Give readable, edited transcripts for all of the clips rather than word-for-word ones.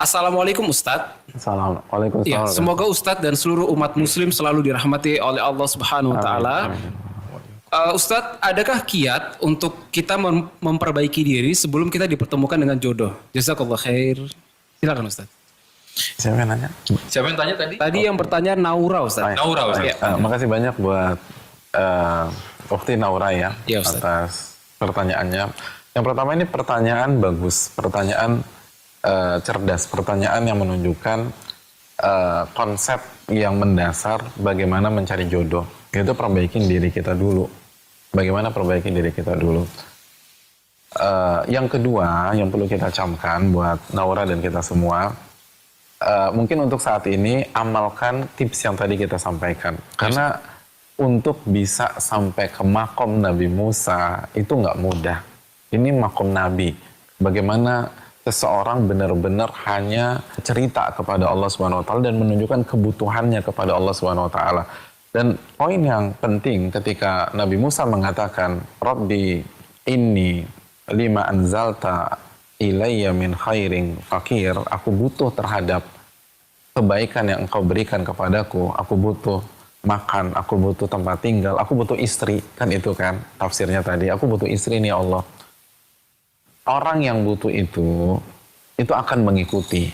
Assalamualaikum Ustadz. Assalamualaikum. Ya, semoga Ustadz dan seluruh umat muslim selalu dirahmati oleh Allah Subhanahu wa taala. Ustadz, adakah kiat untuk kita memperbaiki diri sebelum kita dipertemukan dengan jodoh? Jazakallah khair. Silakan Ustadz. Siapa yang nanya? Siapa yang tanya tadi? Tadi yang bertanya Naura Ustadz. Naura, Ustadz. Ya. Makasih banyak buat Ukti Naura ya, Ya, Ustadz. atas pertanyaannya. Yang pertama ini pertanyaan bagus, pertanyaan cerdas, pertanyaan yang menunjukkan konsep yang mendasar bagaimana mencari jodoh. Itu perbaikin diri kita dulu. Bagaimana perbaikin diri kita dulu. Yang kedua yang perlu kita camkan buat Naura dan kita semua, mungkin untuk saat ini amalkan tips yang tadi kita sampaikan. Karena untuk bisa sampai ke makom Nabi Musa itu nggak mudah. Ini makom Nabi. Bagaimana seseorang benar-benar hanya cerita kepada Allah Subhanahu wa taala dan menunjukkan kebutuhannya kepada Allah Subhanahu wa taala. Dan poin yang penting ketika Nabi Musa mengatakan, "Rabbi inni lima anzalta ilayya min khairin fakir." Aku butuh terhadap kebaikan yang engkau berikan kepadaku. Aku butuh makan, aku butuh tempat tinggal, aku butuh istri. Kan itu kan tafsirnya tadi. Aku butuh istri nih Allah. Orang yang butuh itu akan mengikuti,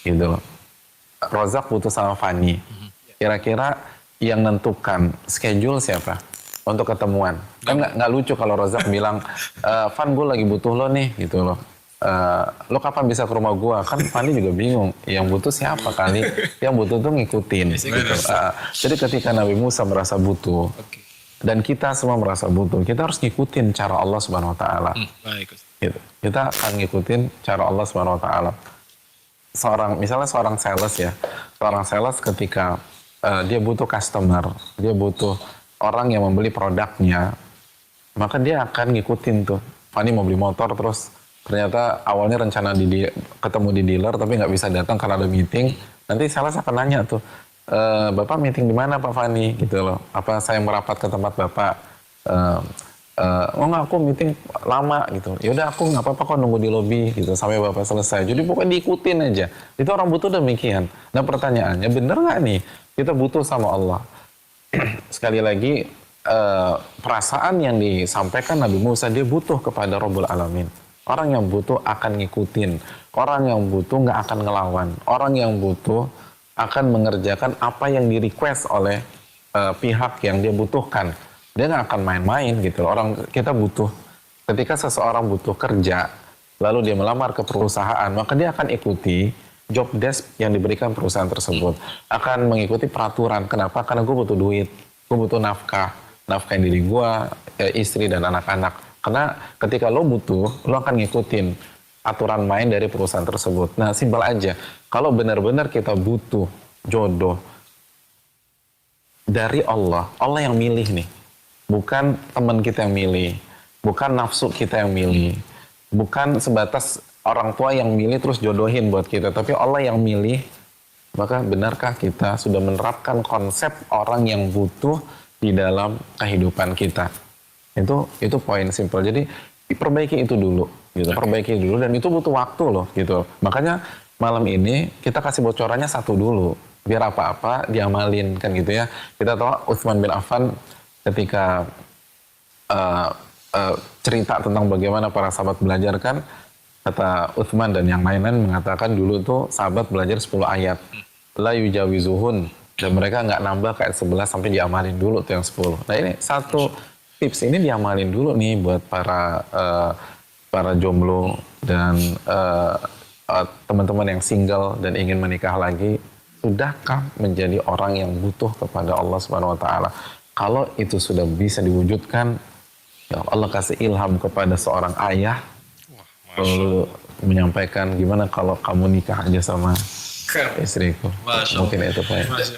gitu. Rozak butuh sama Fani. Kira-kira yang nentukan schedule siapa untuk ketemuan? Kan nggak lucu kalau Rozak bilang, Fan gue lagi butuh lo nih, gitu loh. Lo kapan bisa ke rumah gue? Kan Fani juga bingung. Yang butuh siapa kali? Yang butuh tuh ngikutin. Gitu. Jadi ketika Nabi Musa merasa butuh, dan kita semua merasa butuh, kita harus ngikutin cara Allah Subhanahu Wa Taala. Baik Ustadz. Gitu. Kita akan ngikutin cara Allah Subhanahu wa taala. Misalnya seorang sales ya. Seorang sales ketika dia butuh customer, dia butuh orang yang membeli produknya, maka dia akan ngikutin tuh. Fani mau beli motor terus ternyata awalnya rencana ketemu di dealer tapi nggak bisa datang karena ada meeting. Nanti sales akan nanya tuh, Bapak meeting di mana Pak Fani? Gitu loh. Apa saya merapat ke tempat Bapak? Oh nggak, aku meeting lama gitu. Yaudah aku nggak apa-apa kok nunggu di lobi gitu sampai Bapak selesai. Jadi pokoknya diikutin aja. Itu orang butuh demikian. Nah pertanyaannya, bener nggak nih kita butuh sama Allah? Sekali lagi, perasaan yang disampaikan Nabi Musa, dia butuh kepada Rabbul Alamin. Orang yang butuh akan ngikutin. Orang yang butuh nggak akan ngelawan. Orang yang butuh akan mengerjakan apa yang di request oleh pihak yang dia butuhkan. Dia nggak akan main-main gitu. Orang kita butuh, ketika seseorang butuh kerja, lalu dia melamar ke perusahaan, maka dia akan ikuti job desk yang diberikan perusahaan tersebut. Akan mengikuti peraturan. Kenapa? Karena gue butuh duit, gue butuh nafkah diri gue, istri dan anak-anak. Karena ketika lo butuh, lo akan ngikutin aturan main dari perusahaan tersebut. Nah, simpel aja. Kalau benar-benar kita butuh jodoh dari Allah, Allah yang milih nih. Bukan teman kita yang milih, bukan nafsu kita yang milih, bukan sebatas orang tua yang milih terus jodohin buat kita, tapi Allah yang milih. Maka benarkah kita sudah menerapkan konsep orang yang butuh di dalam kehidupan kita? Itu poin simpel. Jadi perbaiki itu dulu, gitu. Perbaiki dulu, dan itu butuh waktu loh, gitu. Makanya malam ini kita kasih bocorannya satu dulu, biar apa-apa diamalin kan gitu ya. Kita tahu Utsman bin Affan ketika cerita tentang bagaimana para sahabat belajar, kan kata Utsman dan yang lain-lain mengatakan dulu tuh sahabat belajar 10 ayat la yujawizuhun, dan mereka nggak nambah ke ayat 11 sampai diamalin dulu tuh yang 10. Nah ini satu tips ini diamalin dulu nih buat para jomblo dan teman-teman yang single dan ingin menikah lagi. Sudahkah menjadi orang yang butuh kepada Allah Subhanahu wa taala? Kalau itu sudah bisa diwujudkan, ya Allah kasih ilham kepada seorang ayah, lalu menyampaikan gimana kalau kamu nikah aja sama istriku. Mungkin itu Pak.